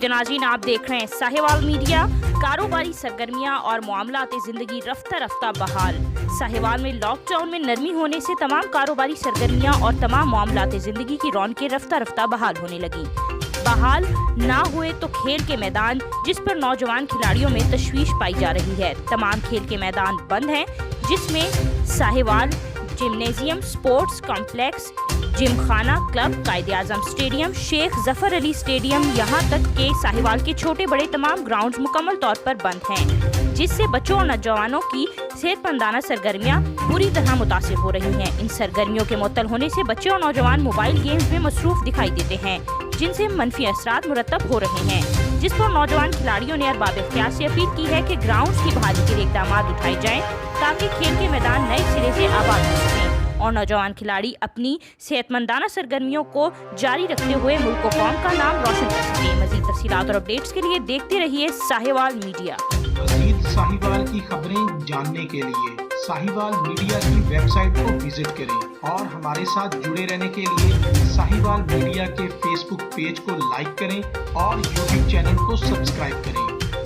जी तो नाज़रीन, आप देख रहे हैं साहिवाल मीडिया। कारोबारी सरगर्मियां और मामलात ज़िंदगी रफ्ता रफ्ता बहाल। साहिवाल में लॉकडाउन में नरमी होने से तमाम कारोबारी सरगर्मियां और तमाम मामलात ज़िंदगी की रौनकें रफ्ता रफ्ता बहाल होने लगी। बहाल ना हुए तो खेल के मैदान, जिस पर नौजवान खिलाड़ियों में तशवीश पाई जा रही है। तमाम खेल के मैदान बंद हैं, जिसमें Sahiwal gymnasium, sports complex, gym खाना क्लब, कायदे आजम स्टेडियम, शेख जफर अली स्टेडियम, यहाँ तक के साहिवाल के छोटे बड़े तमाम ग्राउंड्स मुकम्मल तौर पर बंद हैं, जिससे बच्चों और नौजवानों की सेहतमंदाना सरगर्मियाँ बुरी तरह मुतासिर हो रही हैं। इन सरगर्मियों के मुअत्तल होने से बच्चे और नौजवान मोबाइल गेम्स में मसरूफ दिखाई देते हैं, जिनसे मनफी असरात मुरतब हो रहे हैं, जिस पर नौजवान खिलाड़ियों ने अरबाब इख्तियार से अपील की है कि ग्राउंड्स की बहाली के लिए इक़दाम उठाए जाएं, ताकि खेल के मैदान नए सिरे से आबाद हो सकें और नौजवान खिलाड़ी अपनी सेहतमंदाना सरगर्मियों को जारी रखते हुए मुल्क व कौम का नाम रोशन कर सकें। मज़ीद तफसीलात और अपडेट्स के लिए देखते रहिए साहिवाल मीडिया। मज़ीद साहिवाल की खबरें जानने के लिए साहिवाल मीडिया की वेबसाइट को विजिट करें और हमारे साथ जुड़े रहने के लिए साहिवाल मीडिया के फेसबुक पेज को लाइक करें और यूट्यूब चैनल को सब्सक्राइब करें।